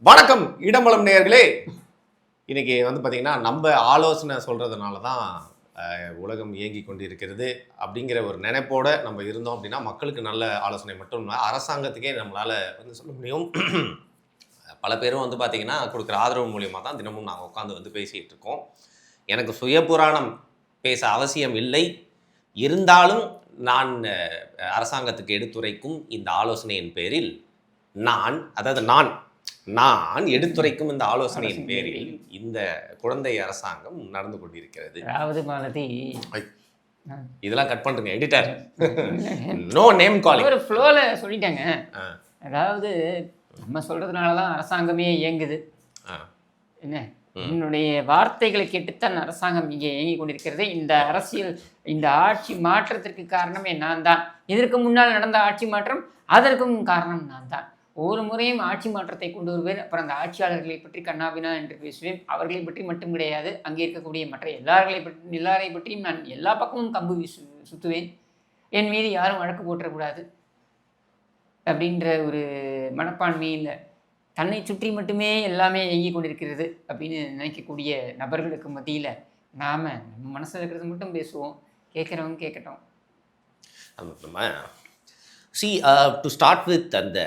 வணக்கம் இடம்பலம் நேயர்களே. இன்னைக்கு வந்து பார்த்தீங்கன்னா நம்ம ஆலோசனை சொல்கிறதுனால தான் உலகம் இயங்கி கொண்டிருக்கிறது அப்படிங்கிற ஒரு நினைப்போட நம்ம இருந்தோம் அப்படின்னா மக்களுக்கு நல்ல ஆலோசனை மட்டும் இல்லை, அரசாங்கத்துக்கே நம்மளால் வந்து சொல்ல முடியும். பல பேரும் வந்து பார்த்தீங்கன்னா கொடுக்குற ஆதரவு மூலியமாக தான் தினமும் நாங்கள் உட்காந்து வந்து பேசிகிட்டு இருக்கோம். எனக்கு சுய புராணம் பேச அவசியம் இல்லை, இருந்தாலும் நான் அரசாங்கத்துக்கு எடுத்துரைக்கும் இந்த ஆலோசனையின் பேரில் நான் எடுத்துரைக்கும் இந்த ஆலோசனையின் பேரில் இந்த குழந்தை அரசாங்கம் நடந்து கொண்டிருக்கிறது. அதாவது மாலதி, இதெல்லாம் கட் பண்ணுங்க எடிட்டர். No name calling. ஒரு ஃப்ளோல சொல்லிட்டாங்க. அதாவது நம்ம சொல்றதுனால தான் அரசாங்கமே இயங்குது. என்ன, என்னுடைய வார்த்தைகளை கேட்டுத்தான் அரசாங்கம் இங்கே இயங்கி கொண்டிருக்கிறது. இந்த அரசியல், இந்த ஆட்சி மாற்றத்திற்கு காரணமே நான் தான். இதற்கு முன்னால் நடந்த ஆட்சி மாற்றம், அதற்கும் காரணம் நான் தான். ஒவ்வொரு முறையும் ஆட்சி மாற்றத்தை கொண்டு வருவேன், அப்புறம் அந்த ஆட்சியாளர்களை பற்றி கண்ணாபினா என்று பேசுவேன். அவர்களை பற்றி மட்டும் கிடையாது, அங்கே இருக்கக்கூடிய மற்ற எல்லாரை பற்றியும் நான் எல்லா பக்கமும் கம்பு சுற்றுவேன். என் மீது யாரும் வழக்கு போட்டக்கூடாது அப்படின்ற ஒரு மனப்பான்மையில் தன்னை சுற்றி மட்டுமே எல்லாமே இயங்கி கொண்டிருக்கிறது அப்படின்னு நினைக்கக்கூடிய நபர்களுக்கு மத்தியில் நாம் நம்ம மனசில் இருக்கிறது மட்டும் பேசுவோம், கேட்குறவங்க கேட்கட்டும். டு ஸ்டார்ட் வித் அந்த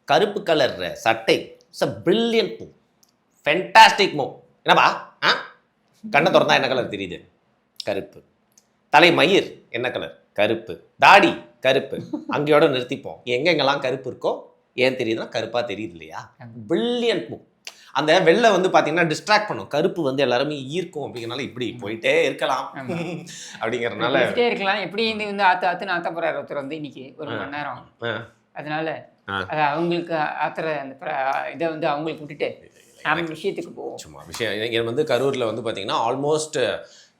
கருப்பு கலர் சட்டை, it's a brilliant move, fantastic move. என்னப்பா கண்ணை திறந்தா என்ன கலர் தெரியுது? கருப்பு. தலை மயிர் என்ன கலர்? கருப்பு. தாடி கருப்பு. அங்கேயோட நிறுத்திப்போம். எங்கெங்கெல்லாம் கருப்பு இருக்கோ ஏன் தெரியுதுன்னா கருப்பாக தெரியுது இல்லையா? Brilliant move. அந்த வெள்ளை வந்து பார்த்தீங்கன்னா டிஸ்ட்ராக்ட் பண்ணும், கருப்பு வந்து எல்லாருமே ஈர்க்கும். அப்படிங்கிறனால இப்படி போயிட்டே இருக்கலாம் அப்படிங்கிறதுனால இருக்கலாம். எப்படி வந்து ஆற்றுன்னு ஆற்ற போகிறார் ஒருத்தர் வந்து இன்னைக்கு ஒரு மணி நேரம். அதனால அது அவங்களுக்கு ஆத்திர அந்த இதை வந்து அவங்களுக்கு விட்டுட்டு நம்ம விஷயத்துக்கு போவோம். சும்மா விஷயம் இங்கே வந்து கரூரில் வந்து பார்த்தீங்கன்னா ஆல்மோஸ்ட்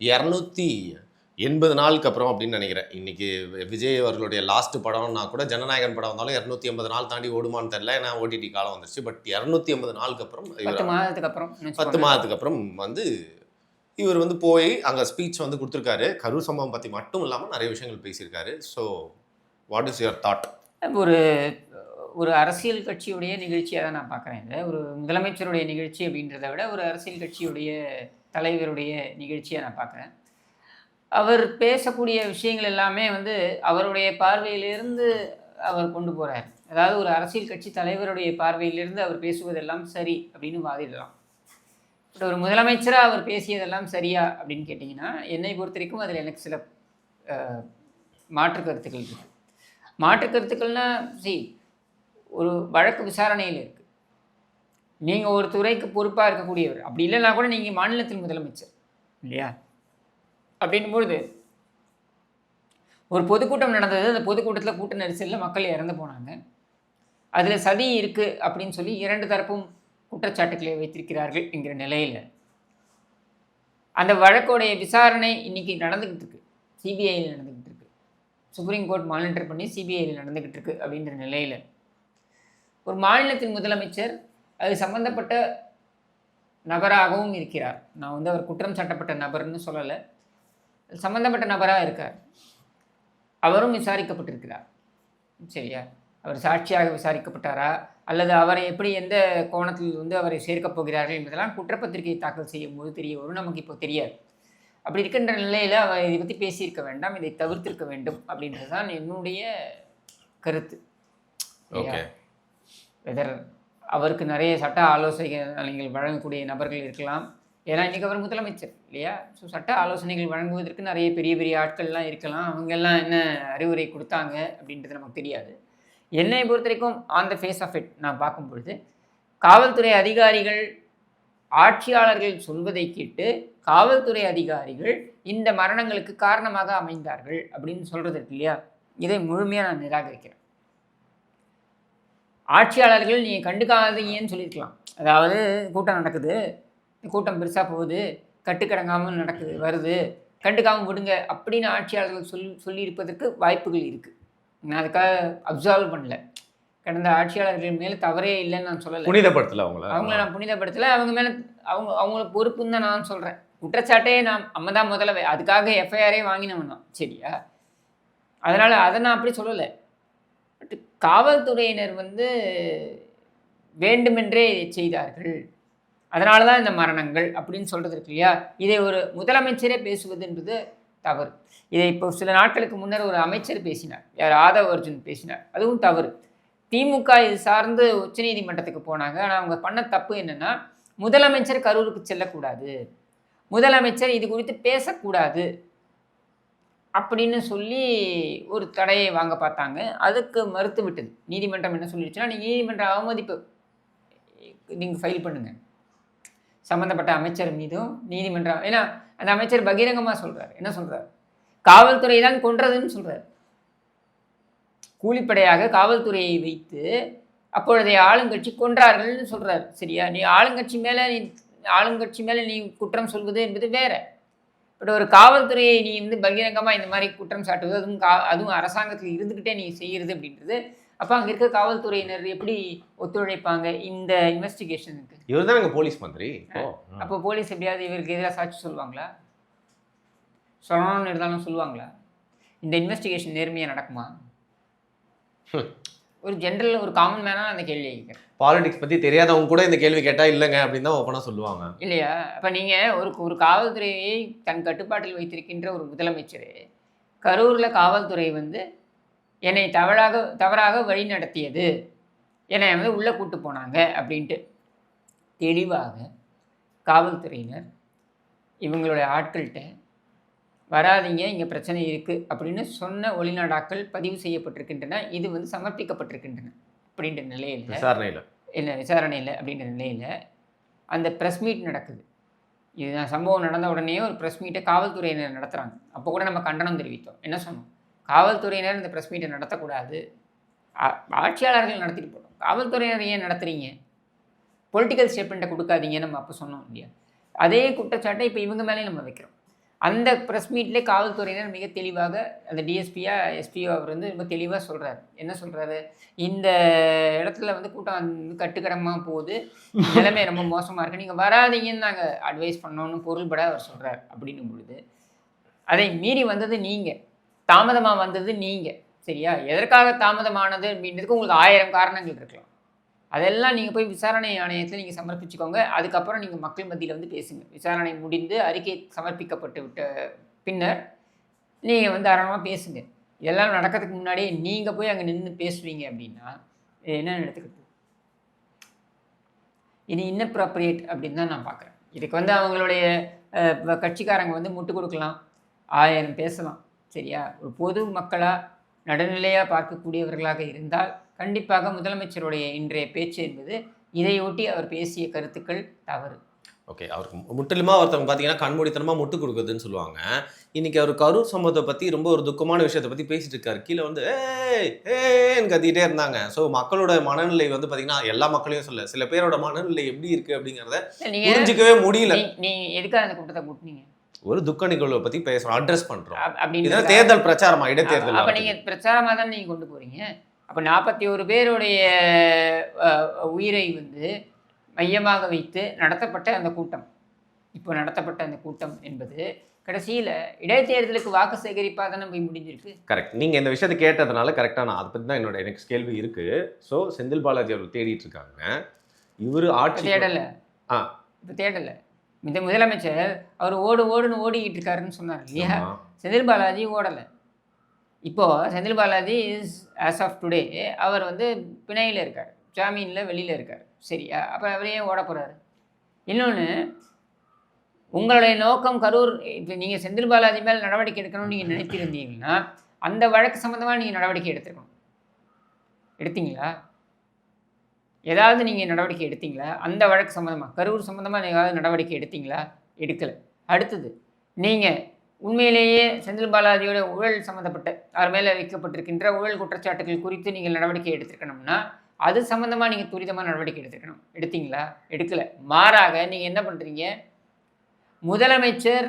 280 நாளுக்கு அப்புறம் அப்படின்னு நினைக்கிறேன். இன்னைக்கு விஜய் அவர்களுடைய லாஸ்ட் படம்னா கூட ஜனநாயகன் படம் வந்தாலும் 280 நாள் தாண்டி ஓடுமான்னு தெரியல, ஏன்னா ஓடிடி காலம் வந்துருச்சு. பட் 280 நாளுக்கு அப்புறம் 10 மாதத்துக்கு அப்புறம் வந்து இவர் வந்து போய் அங்கே ஸ்பீச் வந்து கொடுத்துருக்காரு. கரூர் சம்பவம் பற்றி மட்டும் இல்லாமல் நிறைய விஷயங்கள் பேசியிருக்காரு. So what is your thought? ஒரு அரசியல் கட்சியுடைய நிகழ்ச்சியாக தான் நான் பார்க்குறேன். இதை ஒரு முதலமைச்சருடைய நிகழ்ச்சி அப்படின்றத விட ஒரு அரசியல் கட்சியுடைய தலைவருடைய நிகழ்ச்சியாக நான் பார்க்குறேன். அவர் பேசக்கூடிய விஷயங்கள் எல்லாமே வந்து அவருடைய பார்வையிலிருந்து அவர் கொண்டு போகிறார். அதாவது ஒரு அரசியல் கட்சி தலைவருடைய பார்வையிலிருந்து அவர் பேசுவதெல்லாம் சரி அப்படின்னு வாதிடலாம். பட் ஒரு முதலமைச்சராக அவர் பேசியதெல்லாம் சரியா அப்படின்னு கேட்டிங்கன்னா என்னை பொறுத்த வரைக்கும் அதில் எனக்கு சில மாற்று கருத்துக்கள் இருக்குது. மாற்று கருத்துக்கள்னால் ஒரு வழக்கு விசாரணையில் இருக்குது. நீங்கள் ஒரு துறைக்கு பொறுப்பாக இருக்கக்கூடியவர், அப்படி இல்லைன்னா கூட நீங்கள் மாநிலத்தில் முதலமைச்சர் இல்லையா? அப்படின்பொழுது ஒரு பொதுக்கூட்டம் நடந்தது. அந்த பொதுக்கூட்டத்தில் கூட்ட நெரிசலில் மக்கள் இறந்து போனாங்க. அதில் சதி இருக்குது அப்படின்னு சொல்லி 2 தரப்பும் குற்றச்சாட்டுக்களை வைத்திருக்கிறார்கள் என்கிற நிலையில் அந்த வழக்கோடைய விசாரணை இன்றைக்கி நடந்துக்கிட்டு இருக்கு, சிபிஐயில் நடந்துக்கிட்டு இருக்கு. சுப்ரீம் கோர்ட் மானிட்டர் பண்ணி சிபிஐயில் நடந்துக்கிட்டு இருக்கு. அப்படின்ற நிலையில் ஒரு மாநிலத்தின் முதலமைச்சர் அது சம்பந்தப்பட்ட நபராகவும் இருக்கிறார். நான் வந்து அவர் குற்றம் சாட்டப்பட்ட நபர்னு சொல்லலை, சம்பந்தப்பட்ட நபராக இருக்கார். அவரும் விசாரிக்கப்பட்டிருக்கிறார். சரியா? அவர் சாட்சியாக விசாரிக்கப்பட்டாரா அல்லது அவரை எப்படி எந்த கோணத்தில் வந்து அவரை சேர்க்கப் போகிறார்கள் என்பதெல்லாம் குற்றப்பத்திரிகை தாக்கல் செய்யும் போது தெரிய வரும். நமக்கு இப்போ தெரியாது. அப்படி இருக்கின்ற நிலையில் அவர் இதை பற்றி பேசியிருக்க வேண்டாம், இதை தவிர்த்திருக்க வேண்டும் அப்படின்றது தான் என்னுடைய கருத்து. வெதர் அவருக்கு நிறைய சட்ட ஆலோசனைகள் வழங்கக்கூடிய நபர்கள் இருக்கலாம். ஏன்னா இன்றைக்கி அவர் முதலமைச்சர் இல்லையா? ஸோ சட்ட ஆலோசனைகள் வழங்குவதற்கு நிறைய பெரிய பெரிய ஆட்கள்லாம் இருக்கலாம். அவங்கெல்லாம் என்ன அறிவுரை கொடுத்தாங்க அப்படின்றது நமக்கு தெரியாது. என்னை பொறுத்த வரைக்கும் on the face of it நான் பார்க்கும் பொழுது காவல்துறை அதிகாரிகள் ஆட்சியாளர்கள் சொல்வதை கேட்டு காவல்துறை அதிகாரிகள் இந்த மரணங்களுக்கு காரணமாக அமைந்தார்கள் அப்படின்னு சொல்கிறது இருக்கு இல்லையா? இதை முழுமையாக நான் நிராகரிக்கிறேன். ஆட்சியாளர்கள் நீங்கள் கண்டுக்காதீங்கன்னு சொல்லியிருக்கலாம். அதாவது கூட்டம் நடக்குது, கூட்டம் பெருசாக போகுது, கட்டுக்கடங்காமல் நடக்குது வருது, கண்டுக்காமல் விடுங்க அப்படின்னு ஆட்சியாளர்கள் சொல்லியிருப்பதற்கு வாய்ப்புகள் இருக்குது. நான் அதுக்காக அப்சர்வ் பண்ணல. கடந்த ஆட்சியாளர்கள் மேலே தவறே இல்லைன்னு நான் சொல்லலை, புனிதப்படுத்தலை அவங்கள நான் புனிதப்படுத்தலை. அவங்க மேலே அவங்களுக்கு பொறுப்புன்னு தான் நான் சொல்கிறேன். குற்றச்சாட்டே நம்ம தான் முதல்ல, அதுக்காக எஃப்ஐஆரே வாங்கினவன் தான். சரியா? அதனால் அதை நான் அப்படி சொல்லலை. பட் காவல்துறையினர் வந்து வேண்டுமென்றே இதை செய்தார்கள், அதனால தான் இந்த மரணங்கள் அப்படின்னு சொல்கிறது இருக்கு இல்லையா? இதை ஒரு முதலமைச்சரே பேசுவது என்பது தவறு. இதை இப்போ சில நாட்களுக்கு முன்னர் ஒரு அமைச்சர் பேசினார், யார், ஆதவ் அர்ஜுன் பேசினார், அதுவும் தவறு. திமுக இது சார்ந்து உச்சநீதிமன்றத்துக்கு போனாங்க. ஆனால் அவங்க பண்ண தப்பு என்னென்னா, முதலமைச்சர் கரூருக்கு செல்லக்கூடாது, முதலமைச்சர் இது குறித்து பேசக்கூடாது அப்படின்னு சொல்லி ஒரு தடையை வாங்க பார்த்தாங்க. அதுக்கு மறுத்து விட்டது நீதிமன்றம். என்ன சொல்லிடுச்சுன்னா, நீங்கள் நீதிமன்ற அவமதிப்பு நீங்கள் ஃபைல் பண்ணுங்கள் சம்மந்தப்பட்ட அமைச்சர் மீதும் நீதிமன்றம். ஏன்னா அந்த அமைச்சர் பகிரங்கமாக சொல்கிறார். என்ன சொல்கிறார்? காவல்துறை தான் கொன்றதுன்னு சொல்கிறார். கூலிப்படையாக காவல்துறையை வைத்து அப்பொழுதைய ஆளுங்கட்சி கொன்றார்கள்னு சொல்கிறார். சரியா? நீ ஆளுங்கட்சி மேலே நீ குற்றம் சொல்வது என்பது வேற. பட் ஒரு காவல்துறையை நீ வந்து பகிரங்கமாக இந்த மாதிரி குற்றம் சாட்டுவது, அதுவும் அரசாங்கத்தில் இருந்துக்கிட்டே நீ செய்கிறது அப்படின்றது, அப்போ அங்கே இருக்க காவல்துறையினர் எப்படி ஒத்துழைப்பாங்க இந்த இன்வெஸ்டிகேஷனுக்கு? இவர் தான் எங்கள் போலீஸ் மந்திரி. அப்போ போலீஸ் எப்படியாவது இவருக்கு எதிராக சாட்சி சொல்லுவாங்களா? சொல்லணும்னு இருந்தாலும் சொல்லுவாங்களா? இந்த இன்வெஸ்டிகேஷன் நேர்மையாக நடக்குமா? ஒரு ஜென்ரல் ஒரு காமன் மேனாக அந்த கேள்வி கேட்குறேன். பாலிடிக்ஸ் பற்றி தெரியாதவங்க கூட இந்த கேள்வி கேட்டால் இல்லைங்க அப்படின்னு தான் ஓப்பனாக சொல்லுவாங்க இல்லையா? அப்போ நீங்கள் ஒரு காவல்துறையை தன் கட்டுப்பாட்டில் வைத்திருக்கின்ற ஒரு முதலமைச்சர், கரூரில் காவல்துறை வந்து என்னை தவறாக வழி நடத்தியது, என்னை வந்து உள்ளே கூட்டு போனாங்க அப்படின்ட்டு தெளிவாக காவல்துறையினர் இவங்களுடைய ஆட்கள்கிட்ட வராதிங்க, இங்கே பிரச்சனை இருக்குது அப்படின்னு சொன்ன ஒளிநாடாக்கள் பதிவு செய்யப்பட்டிருக்கின்றன. இது வந்து சமர்ப்பிக்கப்பட்டிருக்கின்றன அப்படின்ற நிலையில், விசாரணையில் அப்படின்ற நிலையில் அந்த ப்ரெஸ் மீட் நடக்குது. இது சம்பவம் நடந்த உடனே ஒரு ப்ரெஸ் மீட்டை காவல்துறையினர் நடத்துகிறாங்க. அப்போ கூட நம்ம கண்டனம் தெரிவித்தோம். என்ன சொன்னோம்? காவல்துறையினர் இந்த ப்ரெஸ் மீட்டை நடத்தக்கூடாது, ஆட்சியாளர்கள் நடத்திட்டு போட்டோம், காவல்துறையினர் ஏன் நடத்துகிறீங்க, பொலிட்டிக்கல் ஸ்டேட்மெண்ட்டை கொடுக்காதீங்கன்னு நம்ம அப்போ சொன்னோம் இல்லையா? அதே குற்றச்சாட்டை இப்போ இவங்க மேலேயும் நம்ம வைக்கிறோம். அந்த ப்ரெஸ் மீட்லேயே காவல்துறையினர் மிக தெளிவாக, அந்த டிஎஸ்பியா எஸ்பிஓ அவர் வந்து ரொம்ப தெளிவாக சொல்கிறார். என்ன சொல்கிறாரு? இந்த இடத்துல வந்து கூட்டம் வந்து கட்டுக்கடமாக போகுது, நிலைமை ரொம்ப மோசமாக இருக்குது, நீங்கள் வராதிங்கன்னு நாங்கள் அட்வைஸ் பண்ணோன்னு பொருள்பட அவர் சொல்கிறார். அப்படின்னும் பொழுது அதை மீறி வந்தது நீங்கள், தாமதமாக வந்தது நீங்கள். சரியா? எதற்காக தாமதமானது அப்படின்றதுக்கு உங்களுக்கு 1000 காரணங்கள் இருக்கலாம். அதெல்லாம் நீங்கள் போய் விசாரணை ஆணையத்தில் நீங்கள் சமர்ப்பிச்சுக்கோங்க. அதுக்கப்புறம் நீங்கள் மக்கள் மத்தியில் வந்து பேசுங்க. விசாரணை முடிந்து அறிக்கை சமர்ப்பிக்கப்பட்டு விட்ட பின்னர் நீங்கள் வந்து தாராளமாக பேசுங்க. இதெல்லாம் நடக்கிறதுக்கு முன்னாடியே நீங்கள் போய் அங்கே நின்று பேசுவீங்க அப்படின்னா என்ன எடுத்துக்கிறது? இது இன்னப்ராப்ரியேட் அப்படின்னு தான் நான் பார்க்குறேன். இதுக்கு வந்து அவங்களுடைய கட்சிக்காரங்க வந்து முட்டு கொடுக்கலாம், 1000 பேசலாம். சரியா? ஒரு பொது மக்களாக நடுநிலையாக பார்க்கக்கூடியவர்களாக இருந்தால் கண்டிப்பாக முதலமைச்சருடைய இன்றைய பேச்சு என்பது இதையொட்டி அவர் பேசிய கருத்துக்கள் தவறு. ஓகே, அவருக்கு முற்றிலுமா ஒருத்தவங்க பார்த்தீங்கன்னா கண்மூடித்தனமாக முட்டு கொடுக்குதுன்னு சொல்லுவாங்க. இன்னைக்கு அவர் கரூர் சம்பவத்தை பற்றி ரொம்ப ஒரு துக்கமான விஷயத்தை பற்றி பேசிட்டு இருக்காரு. கீழே வந்து ஏன்னு கத்திக்கிட்டே இருந்தாங்க. ஸோ மக்களோட மனநிலை வந்து பார்த்தீங்கன்னா எல்லா மக்களையும் சொல்ல, சில பேரோட மனநிலை எப்படி இருக்குது அப்படிங்கிறத புரிஞ்சிக்கவே முடியல. நீங்கள் எதுக்காக அந்த கூட்டத்தை கூட்டினீங்க? ஒரு துக்க நிகழ்வை பற்றி பேசுகிறோம், அட்ரஸ் பண்ணுறோம். அப்படின்னு தேர்தல் பிரச்சாரமா, இடைத்தேர்தல். அப்போ நீங்கள் பிரச்சாரமாக தான் நீங்கள் கொண்டு போகிறீங்க. அப்போ 41 பேருடைய உயிரை வந்து மையமாக வைத்து நடத்தப்பட்ட அந்த கூட்டம், இப்போ நடத்தப்பட்ட அந்த கூட்டம் என்பது கடைசியில் இடைத்தேர்தலுக்கு வாக்கு சேகரிப்பாக தானே போய் முடிஞ்சிருக்கு. கரெக்ட். நீங்கள் இந்த விஷயத்தை கேட்டதுனால கரெக்டாக நான் அதை பற்றி தான் என்னோட நெக்ஸ்ட் கேள்வி இருக்குது. ஸோ செந்தில் பாலாஜி அவர் தேடிட்டு இருக்காங்க. இவர் ஆட்சி தேடலை. இப்போ தேடலை. இந்த முதலமைச்சர் அவர் ஓடுன்னு ஓடிக்கிட்டு இருக்காருன்னு சொன்னார் இல்லையா? செந்தில் பாலாஜி ஓடலை. இப்போது Senthil Balaji is as of today அவர் வந்து பிணையில் இருக்கார், ஜாமீனில் வெளியில் இருக்கார். சரியா? அப்போ அவரே ஓட போகிறாரு. இன்னொன்று, உங்களுடைய நோக்கம் கரூர், இப்போ நீங்கள் செந்தில் பாலாஜி மேல் நடவடிக்கை எடுக்கணும்னு நீங்கள் நினைத்திருந்தீங்கன்னா அந்த வழக்கு சம்மந்தமாக நீங்கள் நடவடிக்கை எடுத்துருக்கணும். எடுத்தீங்களா? ஏதாவது நீங்கள் நடவடிக்கை எடுத்தீங்களா? அந்த வழக்கு சம்மந்தமாக, கரூர் சம்மந்தமாக ஏதாவது நடவடிக்கை எடுத்தீங்களா? எடுக்கலை. அடுத்தது, நீங்கள் உண்மையிலேயே செந்தில் பாலாஜியோட ஊழல் சம்மந்தப்பட்ட அவர் மேலே வைக்கப்பட்டிருக்கின்ற ஊழல் குற்றச்சாட்டுகள் குறித்து நீங்கள் நடவடிக்கை எடுத்துருக்கணும்னா அது சம்மந்தமாக நீங்கள் துரிதமாக நடவடிக்கை எடுத்துருக்கணும். எடுத்தீங்களா? எடுக்கலை. மாறாக நீங்கள் என்ன பண்ணுறீங்க? முதலமைச்சர்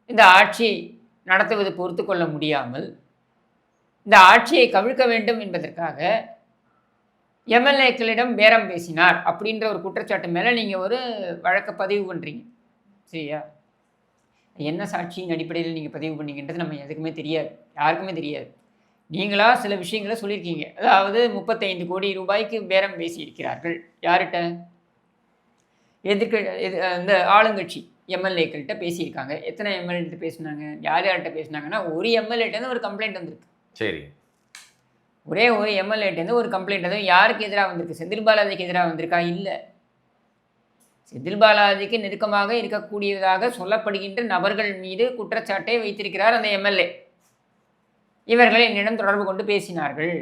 இந்த ஆட்சி நடத்துவது பொறுத்து கொள்ள முடியாமல் இந்த ஆட்சியை கவிழ்க்க வேண்டும் என்பதற்காக எம்எல்ஏக்களிடம் பேரம் பேசினார் அப்படின்ற ஒரு குற்றச்சாட்டு மேலே நீங்கள் ஒரு வழக்கை பதிவு பண்ணுறீங்க. சரியா? என்ன சாட்சியின் அடிப்படையில் நீங்கள் பதிவு பண்ணீங்கன்றது நம்ம எதுக்குமே தெரியாது, யாருக்குமே தெரியாது. நீங்களா சில விஷயங்களை சொல்லியிருக்கீங்க. அதாவது 35 கோடி ரூபாய்க்கு பேரம் பேசியிருக்கிறார்கள். யார்கிட்ட? இந்த ஆளுங்கட்சி எம்எல்ஏக்கள்கிட்ட பேசியிருக்காங்க. எத்தனை எம்எல்ஏட்ட பேசினாங்க? யார் யார்கிட்ட பேசினாங்கன்னா, ஒரு எம்எல்ஏட்டேருந்து ஒரு கம்ப்ளைண்ட் வந்திருக்கு. சரி. ஒரே ஒரு எம்எல்ஏட்டேருந்து ஒரு கம்ப்ளைண்ட். அதுவும் யாருக்கு எதிராக வந்திருக்கு? செந்தில் பாலாஜிக்கு எதிராக வந்திருக்கா? இல்லை. செந்தில் பாலாஜிக்கு நெருக்கமாக இருக்கக்கூடியதாக சொல்லப்படுகின்ற நபர்கள் மீது குற்றச்சாட்டை வைத்திருக்கிறார் அந்த எம்எல்ஏ. இவர்கள் என்னிடம் தொடர்பு கொண்டு பேசினார்கள்.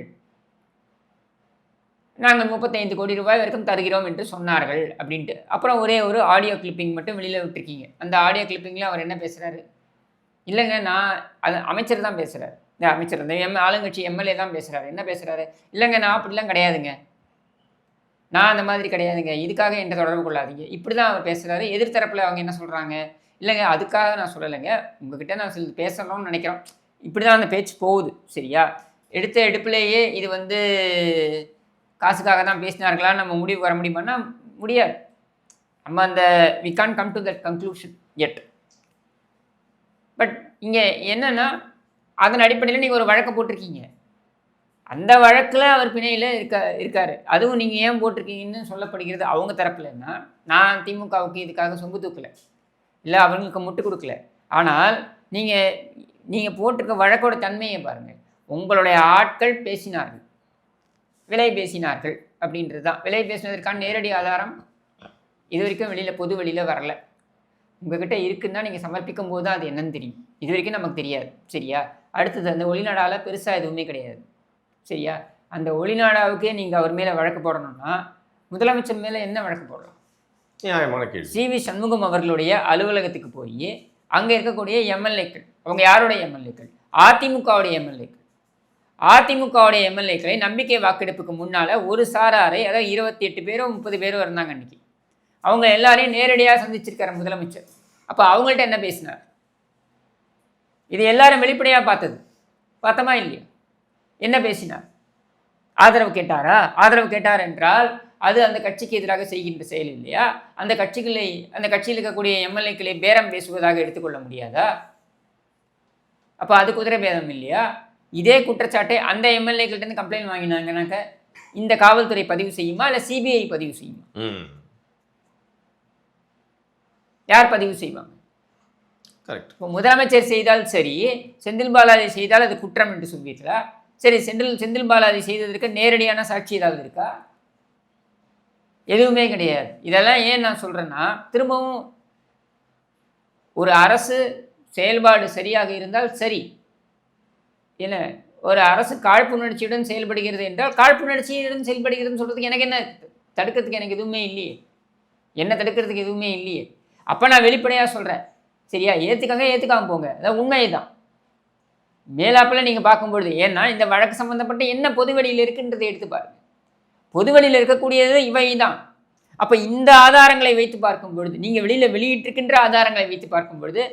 நாங்கள் 35 கோடி ரூபாய் வரைக்கும் தருகிறோம் என்று சொன்னார்கள் அப்படின்ட்டு. அப்புறம் ஒரே ஒரு ஆடியோ கிளிப்பிங் மட்டும் வெளியில் விட்டுருக்கீங்க. அந்த ஆடியோ கிளிப்பிங்கில் அவர் என்ன பேசுகிறாரு? இல்லைங்க, நான் அது அமைச்சர் தான் பேசுகிறார். இந்த அமைச்சர் இந்த ஆளுங்கட்சி எம்எல்ஏ தான் பேசுகிறாரு. என்ன பேசுகிறாரு? இல்லைங்க, நான் அப்படிலாம் கிடையாதுங்க, நான் அந்த மாதிரி கிடையாதுங்க, இதுக்காக என்கிட்ட தொடர்பு கொள்ளாதீங்க, இப்படி தான் அவர் பேசுகிறாரு. எதிர்த்தரப்பில் அவங்க என்ன சொல்கிறாங்க? இல்லைங்க, அதுக்காக நான் சொல்லலைங்க, உங்ககிட்ட நான் பேசணும்னு நினைக்கிறோம், இப்படி தான் அந்த பேச்சு போகுது. சரியா? எடுத்த எடுப்பிலேயே இது காசுக்காக தான் பேசினார்களா நம்ம முடிவு வர முடியுமான்னா முடியாது. நம்ம அந்த we can come to that conclusion yet. But இங்கே என்னன்னா, அதன் அடிப்படையில் நீங்கள் ஒரு வழக்கை போட்டிருக்கீங்க. அந்த வழக்கில் அவர் பிணையில் இருக்கார். அதுவும் நீங்கள் ஏன் போட்டிருக்கீங்கன்னு சொல்லப்படுகிறது அவங்க தரப்புலன்னா, நான் திமுகவுக்கு இதுக்காக சொம்பு தூக்கலை, இல்லை அவங்களுக்கு முட்டு கொடுக்கல. ஆனால் நீங்கள் போட்டிருக்க வழக்கோட தன்மையை பாருங்கள். உங்களுடைய ஆட்கள் பேசினார்கள், விலை பேசினார்கள் அப்படின்றது தான். விலை பேசினதற்கான நேரடி ஆதாரம் இது வரைக்கும் வெளியில் பொது வெளியில் வரலை. உங்ககிட்ட இருக்குன்னா நீங்கள் சமர்ப்பிக்கும் போது தான் அது என்னன்னு தெரியும். இது வரைக்கும் நமக்கு தெரியாது. சரியா? அடுத்தது அந்த ஒளிநாடால பெருசாக எதுவுமே கிடையாது. சரியா? அந்த ஒளிநாடாவுக்கே நீங்கள் அவர் மேலே வழக்கு போடணும்னா முதலமைச்சர் மேலே என்ன வழக்கு போடலாம்? சிவி சண்முகம் அவர்களுடைய அலுவலகத்துக்கு போய் அங்கே இருக்கக்கூடிய எம்எல்ஏக்கள், அவங்க யாருடைய எம்எல்ஏக்கள்? அதிமுகவுடைய எம்எல்ஏக்கள். அதிமுகவுடைய எம்எல்ஏக்களை நம்பிக்கை வாக்கெடுப்புக்கு முன்னால் ஒரு சாராரை, அதாவது 28 பேரோ 30 பேரோ இருந்தாங்க அன்றைக்கி, அவங்க எல்லாரையும் நேரடியாக சந்திச்சிருக்காரு முதலமைச்சர். அப்போ அவங்கள்ட்ட என்ன பேசினார்? இது எல்லாரும் வெளிப்படையாக பார்த்தோமா இல்லையா? என்ன பேசினார்? ஆதரவு கேட்டாரா? ஆதரவு கேட்டார் என்றால் அது அந்த கட்சிக்கு எதிராக செய்கின்ற செயல் இல்லையா? அந்த கட்சியில் இருக்கக்கூடிய எம்எல்ஏக்களை பேரம் பேசுவதாக எடுத்துக்கொள்ள முடியாதா? அப்போ அது குதிரை பேதம் இல்லையா? இதே குற்றச்சாட்டை அந்த எம்எல்ஏக்கள்கிட்ட கம்ப்ளைண்ட் வாங்கினாங்கன்னாக்க இந்த காவல்துறை பதிவு செய்யுமா, இல்லை சிபிஐ பதிவு செய்யுமா? யார் பதிவு செய்வாங்க? கரெக்ட். இப்போ முதலமைச்சர் செய்தால் சரி, செந்தில் பாலாஜி செய்தால் அது குற்றம் என்று சொல்வீர்களா? சரி, செந்தில் பாலாஜி செய்ததற்கு நேரடியான சாட்சி ஏதாவது இருக்கா? எதுவுமே கிடையாது. இதெல்லாம் ஏன் நான் சொல்கிறேன்னா, திரும்பவும் ஒரு அரசு செயல்பாடு சரியாக இருந்தால் சரி, என்ன ஒரு அரசு காழ்ப்புணர்ச்சியுடன் செயல்படுகிறது என்றால் காழ்ப்புணர்ச்சியுடன் செயல்படுகிறதுன்னு சொல்கிறதுக்கு எனக்கு என்ன தடுக்கிறதுக்கு எனக்கு எதுவுமே இல்லையே. என்ன தடுக்கிறதுக்கு எதுவுமே இல்லையே. அப்போ நான் வெளிப்படையாக சொல்கிறேன். சரியா? ஏற்றுக்காமல் போங்க, அதான் உண்மை தான். மேலாப்பில் நீங்கள் பார்க்கும்பொழுது, ஏன்னா இந்த வழக்கு சம்மந்தப்பட்ட என்ன பொதுவெளியில் இருக்குன்றதை எடுத்து பாருங்கள். பொதுவெளியில் இருக்கக்கூடியது இவை தான். அப்போ இந்த ஆதாரங்களை வைத்து பார்க்கும் பொழுது, நீங்கள் வெளியிட்டிருக்கின்ற ஆதாரங்களை வைத்து பார்க்கும் பொழுது,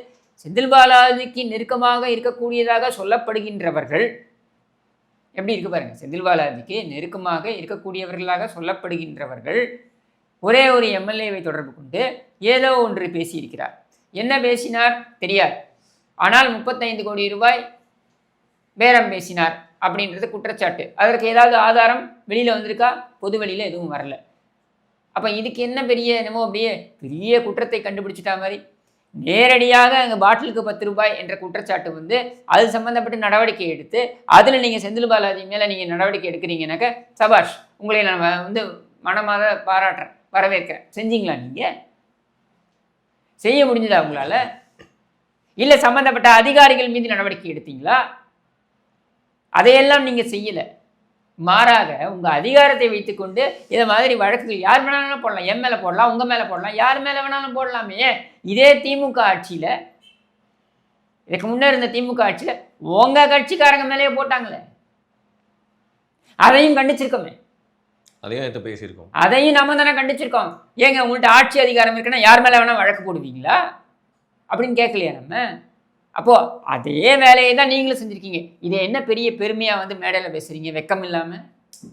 செந்தில் பாலாஜிக்கு நெருக்கமாக இருக்கக்கூடியதாக சொல்லப்படுகின்றவர்கள் எப்படி இருக்கு பாருங்க. செந்தில் பாலாஜிக்கு நெருக்கமாக இருக்கக்கூடியவர்களாக சொல்லப்படுகின்றவர்கள் ஒரே ஒரு எம்எல்ஏவை தொடர்பு கொண்டு ஏதோ ஒன்று பேசியிருக்கிறார். என்ன பேசினார் தெரியாது. ஆனால் 35 கோடி ரூபாய் பேரம் பேசினார் அப்படின்றது குற்றச்சாட்டு. அதற்கு ஏதாவது ஆதாரம் வெளியில் வந்திருக்கா? பொது வெளியில் எதுவும் வரல. அப்போ இதுக்கு என்ன என்னமோ அப்படியே பெரிய குற்றத்தை கண்டுபிடிச்சிட்டா மாதிரி நேரடியாக அங்கே பாட்டிலுக்கு 10 ரூபாய் என்ற குற்றச்சாட்டு அது சம்மந்தப்பட்ட நடவடிக்கை எடுத்து அதில் நீங்கள் செந்தில் பாலாஜி மேலே நீங்கள் நடவடிக்கை எடுக்கிறீங்கன்னாக்க சபாஷ், உங்களை நான் மனமாக பாராட்டுறேன், வரவேற்கிறேன். செஞ்சீங்களா? நீங்கள் செய்ய முடிஞ்சதா உங்களால்? இல்லை சம்மந்தப்பட்ட அதிகாரிகள் மீது நடவடிக்கை எடுத்தீங்களா? அதையெல்லாம் நீங்கள் செய்யலை. மாறாக உங்கள் அதிகாரத்தை வைத்துக்கொண்டு இதை மாதிரி வழக்குகள் யார் வேணாலும் போடலாம். என் மேலே போடலாம், உங்கள் மேலே போடலாம், யார் மேலே வேணாலும் போடலாமே. இதே திமுக ஆட்சியில், இதுக்கு முன்னே இருந்த திமுக ஆட்சியில் உங்கள் கட்சிக்காரங்க மேலேயே போட்டாங்களே, அதையும் கண்டிச்சிருக்கோமே. அதையும் எடுத்து பேசியிருக்கோம். அதையும் நம்ம தானே கண்டிச்சிருக்கோம். ஏங்க உங்கள்கிட்ட ஆட்சி அதிகாரம் இருக்குன்னா யார் மேலே வேணால் வழக்கு போடுவீங்களா அப்படின்னு கேட்கலையா நம்ம? அப்போது அதே வேலையை தான் நீங்களும் செஞ்சுருக்கீங்க. இதை என்ன பெரிய பெருமையாக மேடையில் பேசுகிறீங்க வெக்கம் இல்லாமல்?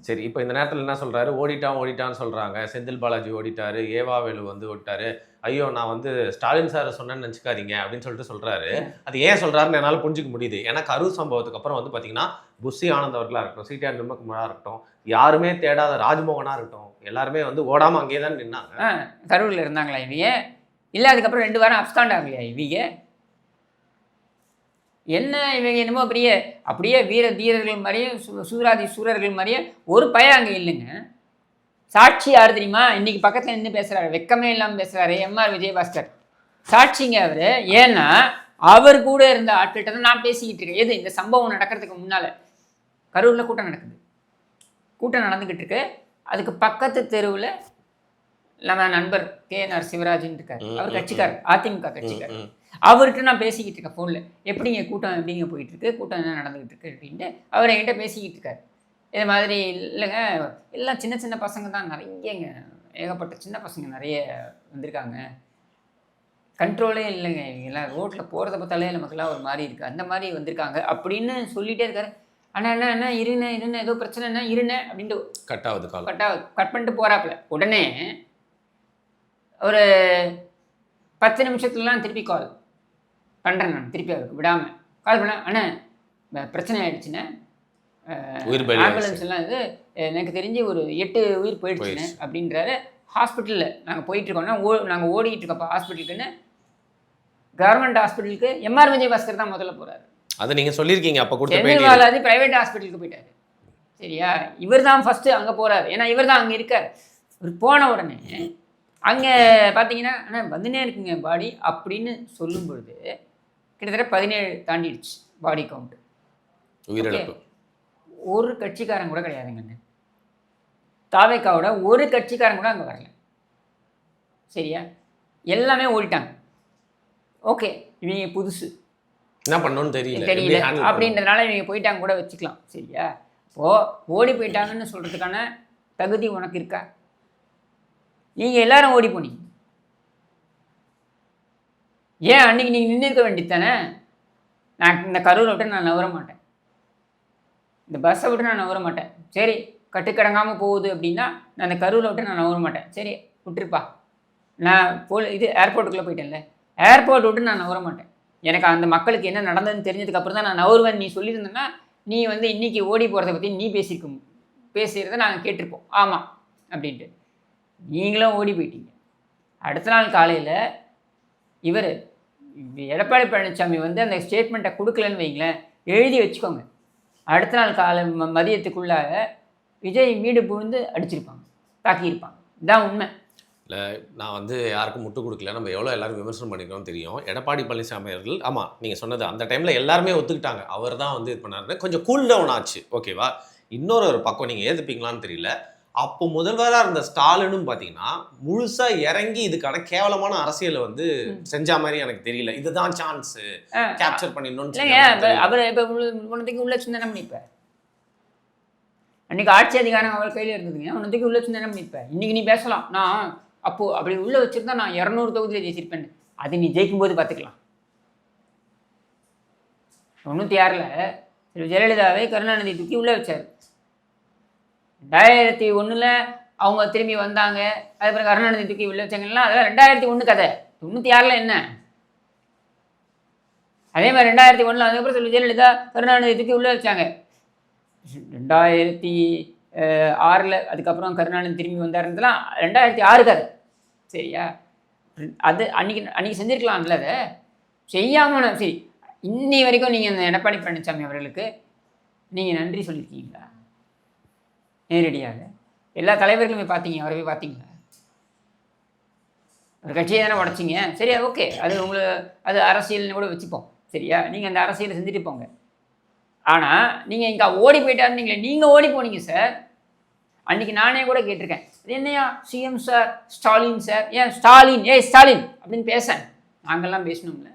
சரி, இப்போ இந்த நேரத்தில் என்ன சொல்கிறாரு? ஓடிட்டான்னு சொல்கிறாங்க. செந்தில் பாலாஜி ஓடிட்டாரு, ஏவாவேலு ஓடிட்டாரு, ஐயோ நான் வந்து ஸ்டாலின் சார் சொன்னேன்னு நினச்சிக்காதீங்க அப்படின்னு சொல்லிட்டு சொல்கிறாரு. அது ஏன் சொல்கிறாருன்னு என்னால் புரிஞ்சிக்க முடியுது. ஏன்னா கரூர் சம்பவத்துக்கு அப்புறம் வந்து பார்த்தீங்கன்னா புஷி ஆனந்த் அவர்களாக இருக்கட்டும், சிடிஆர் நிர்மகுமாராக இருக்கட்டும், யாருமே தேடாத ராஜ்மோகனாக இருக்கட்டும், எல்லாருமே வந்து ஓடாமல் அங்கேயே தான் நின்னாங்க. கரூரில் இருந்தாங்களா இவங்க? இல்லை அதுக்கப்புறம் 2 வாரம் அப்ஸ்காண்ட் ஆகலையா இவங்க? என்ன இவங்க என்னமோ அப்படியே வீரர்கள் மாதிரியே சூராதி சூரர்கள் மாதிரியே ஒரு பையன் அங்கே இல்லைங்க. சாட்சி யார் தெரியுமா? இன்னைக்கு பக்கத்தில் நின்று பேசுகிறாரு, வெக்கமே இல்லாமல் பேசுகிறாரு, எம்ஆர் விஜயபாஸ்கர். சாட்சிங்க அவர். ஏன்னா அவர் கூட இருந்த ஆட்கிட்ட தான் நான் பேசிக்கிட்டு இருக்கேன். எது இந்த சம்பவம் நடக்கிறதுக்கு முன்னால் கரூரில் கூட்டம் நடக்குது. கூட்டம் நடந்துக்கிட்டு இருக்கு. அதுக்கு பக்கத்து தெருவில் நம்ம நண்பர் KNR சிவராஜன் இருக்கார். அவர் கட்சிக்காரர், அதிமுக கட்சிக்காரர். அவர்கிட்ட நான் பேசிக்கிட்டு இருக்கேன் ஃபோனில். எப்படிங்க கூட்டம் எப்படிங்க போயிட்டுருக்கு, கூட்டம் என்ன நடந்துக்கிட்டு இருக்கு அப்படின்ட்டு அவர் என்கிட்ட பேசிக்கிட்டு இருக்கார். இது மாதிரி இல்லைங்க, எல்லாம் சின்ன சின்ன பசங்க தான் நிறையங்க, ஏகப்பட்ட சின்ன பசங்க நிறைய வந்திருக்காங்க, கண்ட்ரோலே இல்லைங்க, இவங்கெல்லாம் ரோட்டில் போகிறத பார்த்தாலே நமக்குலாம் ஒரு மாதிரி இருக்குது, அந்த மாதிரி வந்திருக்காங்க அப்படின்னு சொல்லிகிட்டே இருக்காரு. ஆனால் என்ன இருண்ணே ஏதோ பிரச்சனை என்ன இருண்ணே அப்படின்ட்டு கட் பண்ணிட்டு போகிறாப்புல. உடனே ஒரு 10 நிமிஷத்துலலாம் திருப்பி கால் பண்ணுறேன். நான் திருப்பி அவருக்கு விடாமல் கால் பண்ணேன். அண்ணே பிரச்சனை ஆகிடுச்சுண்ணே, ஆம்புலன்ஸ் எல்லாம் இது எனக்கு தெரிஞ்சு ஒரு 8 உயிர் போயிடுச்சுண்ணே அப்படின்றாரு. ஹாஸ்பிட்டலில் நாங்கள் போயிட்டுருக்கோம்னா நாங்கள் ஓடிக்கிட்டு இருக்கப்போ ஹாஸ்பிட்டலுக்குன்னு கவர்மெண்ட் ஹாஸ்பிட்டலுக்கு எம்ஆர் விஜயபாஸ்கர் தான் முதல்ல போகிறாரு. அதை நீங்கள் சொல்லியிருக்கீங்க. அப்போ கூட சென்னை ப்ரைவேட் ஹாஸ்பிட்டலுக்கு போயிட்டாரு. சரியா? இவர் தான் ஃபஸ்ட்டு அங்கே போகிறாரு. ஏன்னா இவர் தான் அங்கே இருக்கார். இவர் போன உடனே அங்கே பார்த்தீங்கன்னா ஆனால் வந்துனே இருக்குங்க பாடி அப்படின்னு சொல்லும் பொழுது கிட்டத்தட்ட 17 தாண்டிடுச்சு பாடி கவுண்ட். உயிரிழப்பு ஒரு கட்சிக்காரன் கூட கிடையாதுங்க. தாவேக்காவோட ஒரு கட்சிக்காரன் கூட அங்கே வரல. சரியா? எல்லாமே ஓடிட்டாங்க. ஓகே, இவங்க புதுசு என்ன பண்ணணும்னு தெரியல அப்படின்றதுனால இவங்க போயிட்டாங்க கூட வச்சுக்கலாம். சரியா? இப்போது ஓடி போயிட்டாங்கன்னு சொல்கிறதுக்கான தகுதி உனக்கு இருக்கா? நீங்கள் எல்லாரும் ஓடி போனீங்க. ஏன் அன்றைக்கி நீங்கள் நின்று இருக்க வேண்டியது தானே? நான் இந்த கரூரை விட்டு நான் நவர மாட்டேன், இந்த பஸ்ஸை விட்டு நான் நவர மாட்டேன். சரி, கட்டுக்கடங்காமல் போகுது அப்படின்னா நான் இந்த கரூரை விட்டு நான் நவர மாட்டேன். சரி விட்டுருப்பா, நான் ஏர்போர்ட்டுக்குள்ளே போயிட்டேன்ல, ஏர்போர்ட் விட்டு நான் நவர மாட்டேன். எனக்கு அந்த மக்களுக்கு என்ன நடந்ததுன்னு தெரிஞ்சதுக்கப்புறம் தான் நான் நவருவேன் நீ சொல்லியிருந்தேன்னா நீ வந்து இன்றைக்கி ஓடி போகிறத பற்றி நீ பேசுகிறத நாங்கள் கேட்டிருப்போம். ஆமாம் அப்படின்ட்டு நீங்களும் ஓடி போயிட்டீங்க. அடுத்த நாள் காலையில் இவர் எடப்பாடி பழனிசாமி வந்து அந்த ஸ்டேட்மெண்ட்டை கொடுக்கலன்னு வைங்களேன், எழுதி வச்சுக்கோங்க. அடுத்த நாள் காலை மதியத்துக்குள்ளாக விஜய் வீடு புகுந்து அடிச்சிருப்பாங்க, தாக்கியிருப்பாங்க. இதுதான் உண்மை. இல்லை, நான் வந்து யாருக்கும் முட்டு கொடுக்கல. நம்ம எவ்வளோ எல்லாரும் விமர்சனம் பண்ணிக்கிறோம் தெரியும். எடப்பாடி பழனிசாமி அவர்கள் ஆமாம் நீங்கள் சொன்னது அந்த டைமில் எல்லாருமே ஒத்துக்கிட்டாங்க. அவர் தான் வந்து இது பண்ணாருன்னு கொஞ்சம் கூல் டவுன் ஆச்சு. ஓகேவா? இன்னொரு பக்கம் நீங்கள் ஏற்றுப்பீங்களான்னு தெரியல, அப்போ முதல்வராக இருந்த ஸ்டாலினும் பார்த்தீங்கன்னா முழுசாக இறங்கி இதுக்கான கேவலமான அரசியலை வந்து செஞ்ச மாதிரி எனக்கு தெரியல. இதுதான் சான்ஸ் கேப்சர் பண்ணிடணும்னு. அவர் இப்போ உனக்கு உள்ள சின்ன பண்ணிப்பேன். அன்றைக்கி ஆட்சி அதிகாரம் அவர் கையில் இருந்ததுங்க, உனக்கு உள்ள சின்ன பண்ணிப்பேன். இன்றைக்கி நீ பேசலாம், நான் அப்போது அப்படி உள்ளே வச்சுருந்தா நான் 200 தொகுதியில் ஜெயிச்சிருப்பேன். அது நீ ஜெயிக்கும்போது பார்த்துக்கலாம். 96 ஜெயலலிதாவை கருணாநிதி தூக்கி உள்ளே வச்சார். 2001 அவங்க திரும்பி வந்தாங்க, அதுக்கப்புறம் கருணாநிதி தூக்கி உள்ள வச்சாங்கன்னா அதெல்லாம் 2001 கதை. 96 என்ன? அதே மாதிரி 2001 அதுக்கப்புறம் ஜெயலலிதா கருணாநிதி தூக்கி உள்ளே வச்சாங்க. 2006 அதுக்கப்புறம் கருணாநிதி திரும்பி வந்தாருன்றதுலாம் 2006 கதை. சரியா? அது அன்றைக்கி செஞ்சுருக்கலாம்ல, அதை செய்யாமல். சரி, இன்னி வரைக்கும் நீங்கள் இந்த எடப்பாடி பழனிசாமி அவர்களுக்கு நீங்கள் நன்றி சொல்லியிருக்கீங்களா? நேரடியாக எல்லா தலைவர்களுமே பார்த்தீங்க, அவரை போய் பார்த்தீங்களா? ஒரு கட்சியை தானே உடச்சிங்க. சரியா? ஓகே, அது அது அரசியல்னு கூட வச்சுப்போம். சரியா? நீங்கள் அந்த அரசியலை செஞ்சுட்டு போங்க. ஆனால் நீங்கள் இங்கே ஓடி போயிட்டாருன்னு நீங்கள் ஓடி போனீங்க சார். அன்றைக்கி நானே கூட கேட்டிருக்கேன், அது என்னையா சிஎம் சார், ஸ்டாலின் சார், ஏன் ஸ்டாலின், ஸ்டாலின் அப்படின்னு பேசேன். நாங்கள்லாம் பேசணும்ல.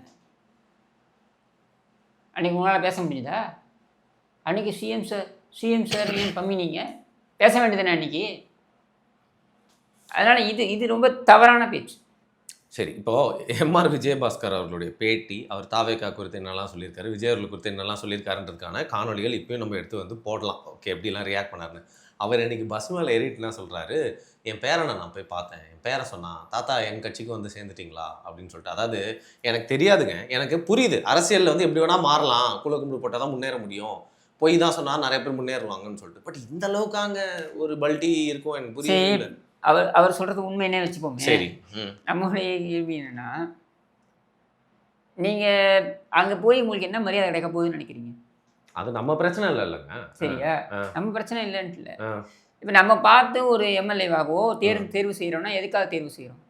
அன்றைக்கி உங்களால் பேச முடியுதா? அன்றைக்கி சிஎம் சார் ஏன் பம்மினீங்க? பேச வேண்டியதுதானே அன்றைக்கி. அதனால் இது ரொம்ப தவறான பேச்சு. சரி, இப்போது எம்ஆர் விஜயபாஸ்கர் அவர்களுடைய பேட்டி, அவர் தாவேக்கா குறித்து என்னெல்லாம் சொல்லியிருக்காரு, விஜய் அவர்கள் குறித்து என்னெல்லாம் சொல்லியிருக்காருன்றதுக்கான காணொலிகள் இப்போயும் நம்ம எடுத்து வந்து போடலாம். ஓகே, எப்படிலாம் ரியாக்ட் பண்ணாருன்னு. அவர் இன்னைக்கு பஸ் மேலே ஏறிட்டு என்ன சொல்கிறாரு, என் பேரனை நான் போய் பார்த்தேன், என் பேரை சொன்னான், தாத்தா என் கட்சிக்கு வந்து சேர்ந்துட்டீங்களா அப்படின்னு சொல்லிட்டு. அதாவது எனக்கு தெரியாதுங்க, எனக்கு புரியுது அரசியலில் வந்து எப்படி வேணால் மாறலாம், குல கும்பிடு போட்டால் தான் முன்னேற முடியும், பொய் தான் சொன்னால் நிறைய பேர் முன்னேறுவாங்கன்னு சொல்லிட்டு. பட் இந்த அளவுக்கு அங்கே ஒரு பல்ட்டி இருக்கும் எனக்கு புரியுது. அவர் சொல்கிறது உண்மைன்னே வச்சுப்போமே. சரி, நம்மளுடைய கேள்வி என்னென்னா, நீங்கள் அங்கே போய் உங்களுக்கு என்ன மரியாதை கிடைக்க போகுதுன்னு நினைக்கிறீங்க? அது நம்ம பிரச்சனை இல்லைங்க. சரியா, நம்ம பிரச்சனை இல்லைன்ட்டு இல்லை. இப்போ நம்ம பார்த்து ஒரு எம்எல்ஏவாகவோ தேர்வு செய்கிறோம்னா எதுக்காக தேர்வு செய்கிறோம்?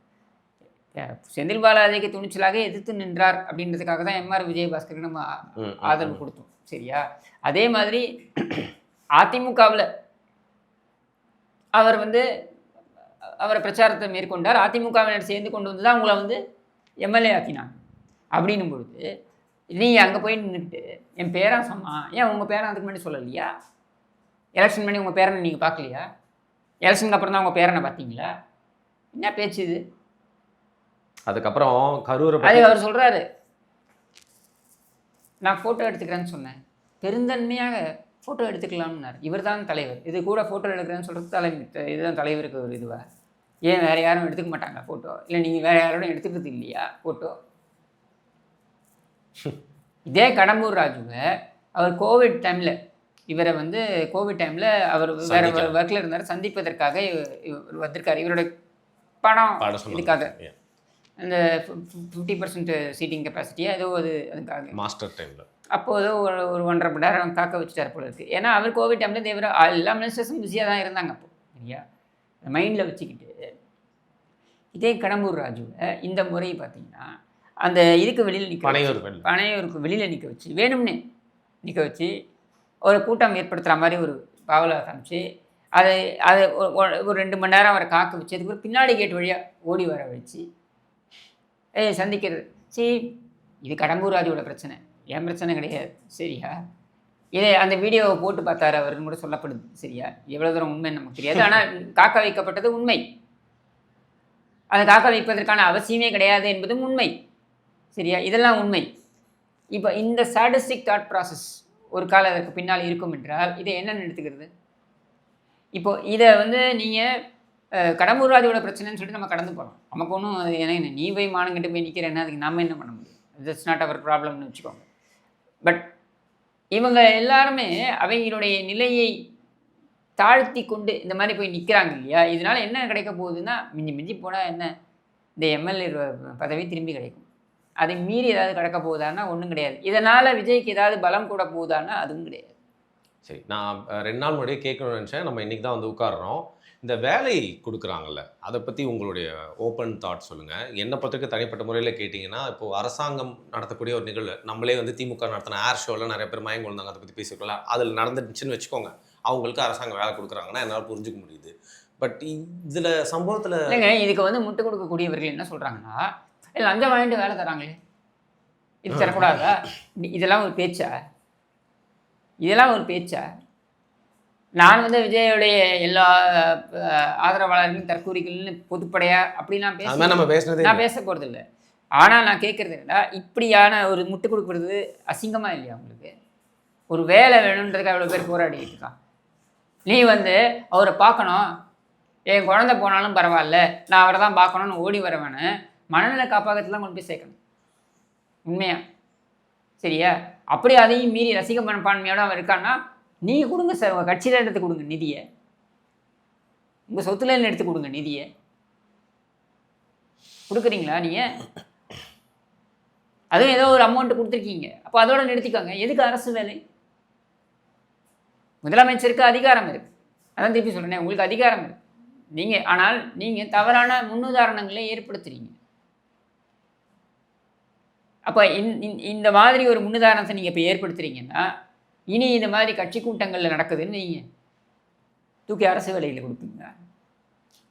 செந்தில் பாலாஜிக்கு துணிச்சலாக எதிர்த்து நின்றார் அப்படின்றதுக்காக தான் எம்ஆர் விஜயபாஸ்கருக்கு நம்ம ஆதரவு கொடுத்தோம். சரியா, அதே மாதிரி அதிமுகவில் அவர் வந்து அவரை பிரச்சாரத்தை மேற்கொண்டார், அதிமுகவினர் சேர்ந்து கொண்டு வந்து தான் உங்களை வந்து எம்எல்ஏ ஆக்கினாங்க. அப்படின்னும் பொழுது நீங்கள் அங்கே போய் நின்றுட்டு என் பேரன் சொன்னான், ஏன் உங்கள் பேரன் அதுக்கு முன்னாடி சொல்லலையா? எலெக்ஷன் பண்ணி உங்கள் பேரனை நீங்கள் பார்க்கலையா? எலெக்ஷனுக்கு அப்புறம் தான் உங்கள் பேரனை பார்த்தீங்களா? என்ன பேச்சு இது? அதுக்கப்புறம் கரூரை அது அவர் சொல்கிறாரு, நான் ஃபோட்டோ எடுத்துக்கிறேன்னு சொன்னேன், பெருந்தன்மையாக ஃபோட்டோ எடுத்துக்கலாம்னார். இவர் தான் தலைவர், இது கூட ஃபோட்டோ எடுக்கிறேன்னு சொல்கிறது இதுதான் தலைவருக்கு ஒரு இதுவா? ஏன் வேறு யாரும் எடுத்துக்க மாட்டாங்க ஃபோட்டோ? இல்லை நீங்கள் வேறு யாரோட எடுத்துக்கிறது இல்லையா ஃபோட்டோ? இதே கடம்பூர் ராஜுவை அவர் கோவிட் டைமில் இவரை வந்து கோவிட் டைமில் அவர் வேறு ஒர்க்கில் இருந்தார், சந்திப்பதற்காக இவர் வந்திருக்கார். இவருடைய பணம் இதுக்காக அந்த 50% சீட்டிங் கெப்பாசிட்டியாக ஏதோ அதுக்காக மாஸ்டர் டைமில் அப்போது ஒரு 1.5 மணி நேரம் காக்க வச்சுட்டார் போல இருக்குது. ஏன்னா அவர் கோவிட் டைமில் தேவர எல்லா மினிஸ்டர்ஸும் பிஸியாக தான் இருந்தாங்க அப்போ. சரியா, மைண்டில் வச்சுக்கிட்டு இதே கடம்பூர் ராஜுவை இந்த முறை பார்த்தீங்கன்னா அந்த இதுக்கு வெளியில் பனையூருக்கு வெளியில் நிற்க வச்சு, வேணும்னே நிற்க வச்சு ஒரு கூட்டம் ஏற்படுத்துகிற மாதிரி ஒரு பாவலை காமிச்சு அதை ஒரு 2 மணி நேரம் அவரை காக்க வச்சு அதுக்கு பின்னாடி கேட் வழியாக ஓடி வர வச்சு சந்திக்கிறது. சரி, இது கடம்பூர் ராஜுவோட பிரச்சனை, என் பிரச்சனை கிடையாது. சரியா, இதே அந்த வீடியோவை போட்டு பார்த்தாரு அவருன்னு கூட சொல்லப்படுது. சரியா, எவ்வளோ தூரம் உண்மைன்னு நமக்கு தெரியாது. ஆனால் காக்க வைக்கப்பட்டது உண்மை, அதை காக்க வைப்பதற்கான அவசியமே கிடையாது என்பதும் உண்மை. சரியா, இதெல்லாம் உண்மை. இப்போ இந்த சாடிஸ்டிக் தாட் ப்ராசஸ் ஒரு காலம் அதற்கு பின்னால் இருக்கும் என்றால் இதை என்னென்னு எடுத்துக்கிறது? இப்போது இதை வந்து நீங்கள் கடம்பூர் ராஜோட பிரச்சனைன்னு சொல்லிட்டு நம்ம கடந்து போகிறோம். நமக்கு ஒன்றும் அது என்ன நீ போய் மானங்கிட்ட போய் நிற்கிறேன்னா அதுக்கு நம்ம என்ன பண்ண முடியும்? தட்ஸ் நாட் அவர் ப்ராப்ளம்னு வச்சுக்கோங்க. பட் இவங்க எல்லாருமே அவங்களுடைய நிலையை தாழ்த்தி கொண்டு இந்த மாதிரி போய் நிற்கிறாங்க இல்லையா? இதனால் என்ன கிடைக்க போகுதுன்னா, மிஞ்சி போனால் என்ன, இந்த எம்எல்ஏ பதவி திரும்பி கிடைக்கும். அதை மீறி ஏதாவது கிடக்க போகுதான்னா ஒன்றும் கிடையாது. இதனால் விஜய்க்கு ஏதாவது பலம் கூட போகுதான்னா அதுவும் கிடையாது. சரி, நான் 2 நாள் முன்னாடியே கேட்கணும்னு நினச்சேன், நம்ம இன்றைக்கி தான் வந்து உட்காடுறோம். இந்த வேலை கொடுக்குறாங்கல்ல, அதை பற்றி உங்களுடைய ஓப்பன் தாட் சொல்லுங்கள். என்னை பொறுத்தவரைக்கும் தனிப்பட்ட முறையில் கேட்டிங்கன்னா, இப்போது அரசாங்கம் நடத்தக்கூடிய ஒரு நிகழ்வு, நம்மளே வந்து திமுக நடத்தின ஏர் ஷோவில் நிறைய பேர் மயங்க விழுந்தாங்க, அதை பற்றி பேசிக்கலாம். அதில் நடந்துச்சுன்னு வச்சுக்கோங்க, அவங்களுக்கு அரசாங்கம் வேலை கொடுக்குறாங்கன்னா என்னால் புரிஞ்சுக்க முடியுது. பட் இதில் சம்பவத்தில் இல்லைங்க, இதுக்கு வந்து முட்டு கொடுக்கக்கூடியவர்கள் என்ன சொல்கிறாங்கன்னா, இல்லை லஞ்சம் வாங்கிட்டு வேலை தராங்களே, இது தரக்கூடாதா? இதெல்லாம் ஒரு பேச்சா? இதெல்லாம் ஒரு பேச்சா? நான் வந்து விஜயோடைய எல்லா ஆதரவாளர்களும் தற்கூரிகள்னு பொதுப்படையாக அப்படிலாம் நான் பேச போகிறது இல்லை. ஆனால் நான் கேட்குறது என்னடா, இப்படியான ஒரு முட்டு கொடுக்குறது அசிங்கமாக இல்லையா உங்களுக்கு? ஒரு வேலை வேணுன்றதுக்கு அவ்வளோ பேர் போராடிக்கிட்டு இருக்கான். நீ வந்து அவரை பார்க்கணும், என் குழந்தை போனாலும் பரவாயில்ல, நான் அவரை தான் பார்க்கணுன்னு ஓடி வரவேன்னு மனநல காப்பகத்தில் கொண்டு போய் சேர்க்கணும் உண்மையா? சரியா, அப்படி அதையும் மீறி ரசிக மனப்பான்மையோட அவன் இருக்கான்னா நீங்கள் கொடுங்க சார், உங்கள் கட்சியில் எடுத்து கொடுங்க நிதியை, உங்கள் சொத்துல எடுத்து கொடுங்க நிதியை. கொடுக்குறீங்களா நீங்கள்? அதுவும் ஏதோ ஒரு அமௌண்ட்டு கொடுத்துருக்கீங்க, அப்போ அதோட நிறுத்திக்கோங்க. எதுக்கு அரசு வேலை? முதலமைச்சருக்கு அதிகாரம் இருக்குது, அதான் திருப்பி சொல்கிறேன், உங்களுக்கு அதிகாரம் இருக்குது நீங்கள். ஆனால் நீங்கள் தவறான முன்னுதாரணங்களை ஏற்படுத்துகிறீங்க. அப்போ இந்த மாதிரி ஒரு முன்னுதாரணத்தை நீங்கள் இப்போ ஏற்படுத்துகிறீங்கன்னா, இனி இந்த மாதிரி கட்சி கூட்டங்களில் நடக்குதுன்னு நீங்கள் தூக்கி அரசு வேலையில் கொடுப்பீங்க.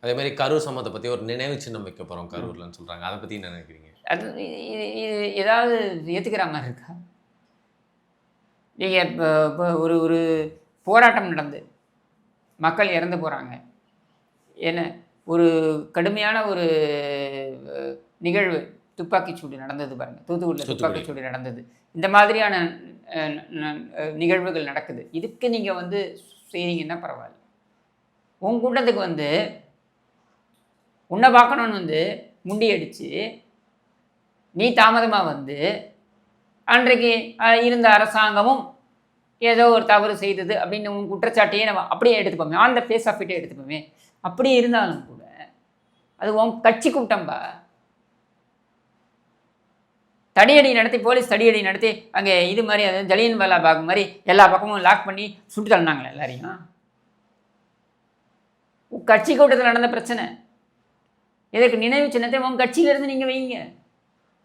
அதே மாதிரி கரூர் சம்பவத்தை பற்றி ஒரு நினைவு சின்னம் வைக்க போகிறோம் கரூர்லன்னு சொல்கிறாங்க, அதை பற்றி என்ன நினைக்கிறீங்க? அது ஏதாவது ஏற்றுக்கிற மாதிரி இருக்கா? நீங்கள் இப்போ ஒரு போராட்டம் நடந்து மக்கள் இறந்து போகிறாங்க, என்ன ஒரு கடுமையான ஒரு நிகழ்வு, துப்பாக்கிச்சூடு நடந்தது பாருங்கள், தூத்துக்குடியில் துப்பாக்கிச்சூடு நடந்தது, இந்த மாதிரியான நிகழ்வுகள் நடக்குது. இதுக்கு நீங்கள் வந்து செய்கிறீங்கன்னா பரவாயில்ல. உன் கூட்டத்துக்கு வந்து உன்னை பார்க்கணுன்னு வந்து முண்டி அடித்து நீ தாமதமாக வந்து அன்றைக்கு இருந்த அரசாங்கமும் ஏதோ ஒரு தவறு செய்தது அப்படின்னு உன் குற்றச்சாட்டையே நம்ம அப்படியே எடுத்துப்போமே, ஆன் த ஃபேஸ் ஆஃப் இட்டே எடுத்துப்போமே. அப்படியே இருந்தாலும் கூட அது உன் கட்சி கூட்டம்பா. தடியடி நடத்தி, போலீஸ் தடியடி நடத்தி அங்கே இது மாதிரி அதாவது ஜலியன் வாலாபாக் மாதிரி எல்லா பக்கமும் லாக் பண்ணி சுட்டு தள்ளினாங்களே எல்லாரையும். கட்சி கூட்டத்தில் நடந்த பிரச்சனை. இதற்கு நினைவு சின்னத்தை உங்கள் கட்சியிலேருந்து நீங்கள் வைங்க.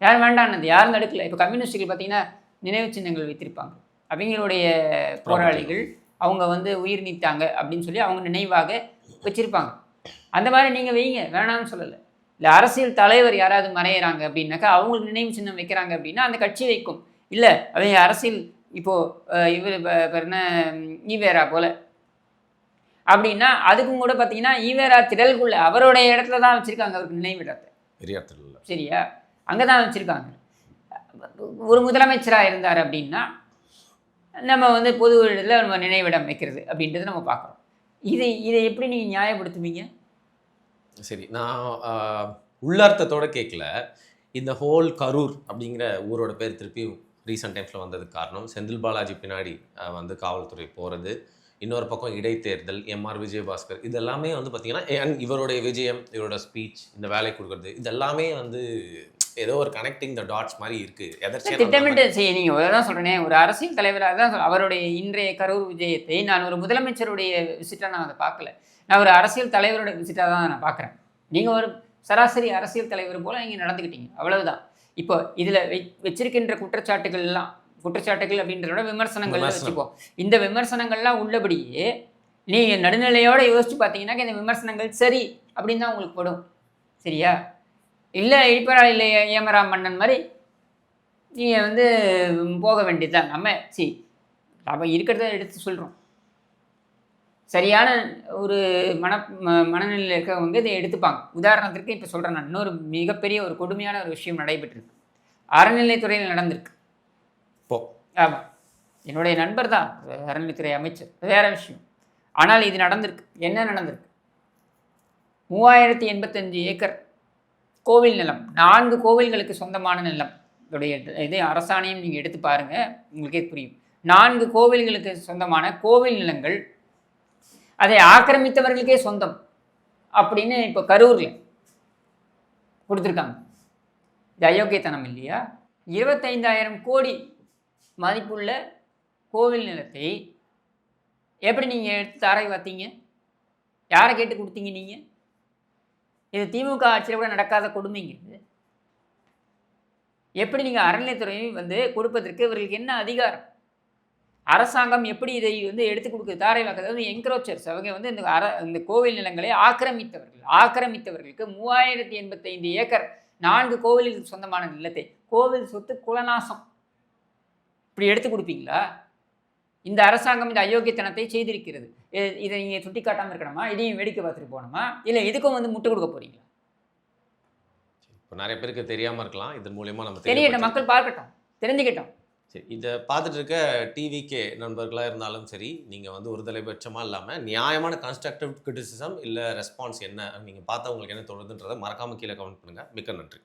யாரும் வேண்டான்னது, யாரும் தடுக்கல. இப்போ கம்யூனிஸ்டுகள் பார்த்தீங்கன்னா நினைவு சின்னங்கள் வைத்திருப்பாங்க. அவங்களுடைய போராளிகள் அவங்க வந்து உயிர் நீத்தாங்க அப்படின்னு சொல்லி அவங்க நினைவாக வச்சுருப்பாங்க. அந்த மாதிரி நீங்கள் வைங்க, வேணாம்னு சொல்லலை. இல்லை அரசியல் தலைவர் யாராவது மறையிறாங்க அப்படின்னாக்கா அவங்களுக்கு நினைவு சின்னம் வைக்கிறாங்க அப்படின்னா அந்த கட்சி வைக்கும். இல்லை அவங்க அரசியல் இப்போது இவர் என்ன ஈவேரா போல் அப்படின்னா அதுக்கும் கூட பார்த்தீங்கன்னா ஈவேரா திடலுக்குள்ள அவருடைய இடத்துல தான் வச்சுருக்காங்க அவருக்கு நினைவிடத்தை. சரியா, அங்கே தான் வச்சுருக்காங்க. ஒரு முதலமைச்சராக இருந்தார் அப்படின்னா நம்ம வந்து பொது இடத்துல நம்ம நினைவிடம் வைக்கிறது அப்படின்றது நம்ம பார்க்குறோம். இதை எப்படி நீங்கள் நியாயப்படுத்துவீங்க? சரி, நான் உள்ளார்த்தத்தோட கேட்கல. இந்த ஹோல் கரூர் அப்படிங்கிற ஊரோட பேர் திருப்பி ரீசெண்ட் டைம்ஸில் வந்ததுக்கு காரணம் செந்தில் பாலாஜி பின்னாடி வந்து காவல்துறை போகிறது, இன்னொரு பக்கம் இடைத்தேர்தல், எம்ஆர் விஜயபாஸ்கர், இதெல்லாமே வந்து பார்த்திங்கன்னா இவருடைய விஜயம், இவரோட ஸ்பீச், இந்த வேலை கொடுக்குறது, இதெல்லாமே வந்து ஏதோ ஒரு கனெக்டிங் த டாட்ஸ் மாதிரி இருக்குது. திட்டமிட்டு செய்ய நீங்கள் தான் சொல்கிறேன். ஒரு அரசியல் தலைவராக தான் அவருடைய இன்றைய கரூர் விஜயத்தை நான் ஒரு முதலமைச்சருடைய விசிட்டாக நான் அதை பார்க்கல. நான் ஒரு அரசியல் தலைவரோட விசிட்டாக தான் நான் பார்க்குறேன். நீங்கள் ஒரு சராசரி அரசியல் தலைவர் போல் நீங்கள் நடந்துக்கிட்டீங்க, அவ்வளவுதான். இப்போ இதில் வச்சிருக்கின்ற குற்றச்சாட்டுகள் அப்படின்றதோட விமர்சனங்கள் வச்சுப்போம். இந்த விமர்சனங்கள்லாம் உள்ளபடியே நீங்கள் நடுநிலையோடு யோசிச்சு பார்த்தீங்கன்னா இந்த விமர்சனங்கள் சரி அப்படின்னு தான் உங்களுக்கு படும். சரியா? இல்லை இழிப்பரா இல்லை ஏமராம் மன்னன் மாதிரி நீங்கள் வந்து போக வேண்டியதுதான். நம்ம இருக்கிறத எடுத்து சொல்கிறோம். சரியான ஒரு மனநிலையில் இருக்கிறவங்க இதை எடுத்துப்பாங்க. உதாரணத்திற்கு இப்போ சொல்கிறேன், நான் இன்னொரு மிகப்பெரிய ஒரு கொடுமையான ஒரு விஷயம் நடைபெற்றிருக்கு. அறநிலைத்துறையில் நடந்திருக்கு. ஆமாம், என்னுடைய நண்பர் தான் அறநிலைத்துறை அமைச்சர், வேறு விஷயம். ஆனால் இது நடந்திருக்கு. என்ன நடந்திருக்கு? 3085 ஏக்கர் கோவில் நிலம், 4 கோவில்களுக்கு சொந்தமான நிலம். இதோடைய இது அரசாணையும் நீங்கள் எடுத்து பாருங்கள், உங்களுக்கே புரியும். 4 கோவில்களுக்கு சொந்தமான கோவில் நிலங்கள் அதை ஆக்கிரமித்தவர்களுக்கே சொந்தம் அப்படின்னு இப்போ கரூரில் கொடுத்துருக்காங்க. இது அயோக்கியத்தனம் இல்லையா? 25,000 கோடி மதிப்புள்ள கோவில் நிலத்தை எப்படி நீங்கள் எடுத்து தாரை வாத்தீங்க? யாரை கேட்டு கொடுத்தீங்க நீங்கள்? இது திமுக ஆட்சியில் கூட நடக்காத கொடுமைங்க. இது எப்படி நீங்கள் அறநிலையத்துறையை வந்து கொடுப்பதற்கு இவர்களுக்கு என்ன அதிகாரம்? அரசாங்கம் எப்படி இதை வந்து எடுத்து கொடுக்குது? தாரை வாக்குறது என்க்ரோச்சர்ஸ். அவங்க வந்து இந்த கோவில் நிலங்களை ஆக்கிரமித்தவர்களுக்கு 3085 ஏக்கர் 4 கோவிலுக்கு சொந்தமான நிலத்தை, கோவில் சொத்து குலநாசம், இப்படி எடுத்து கொடுப்பீங்களா? இந்த அரசாங்கம் இந்த அயோக்கியத்தனத்தை செய்திருக்கிறது. இதை நீங்கள் சுட்டி காட்டாமல் இருக்கணுமா? இதையும் வேடிக்கை பார்த்துட்டு போகணுமா? இல்லை இதுக்கும் வந்து முட்டு கொடுக்க போறீங்களா? இப்போ நிறைய பேருக்கு தெரியாமல் இருக்கலாம். இதன் மூலயமா நம்ம தெரியட்டும், மக்கள் பார்க்கட்டும், தெரிஞ்சுக்கிட்டோம். சரி, இதை பார்த்துட்டு இருக்க டிவிகே நண்பர்களாக இருந்தாலும் சரி, நீங்கள் வந்து ஒரு தலைபட்சமாக இல்லாமல் நியாயமான கன்ஸ்ட்ரக்டிவ் கிரிட்டிசிசம் இல்லை ரெஸ்பான்ஸ் என்ன நீங்கள் பார்த்தா உங்களுக்கு என்ன தோணுதுன்றதை மறக்காமல் கீழே கமெண்ட் பண்ணுங்கள். மிக்க நன்றி.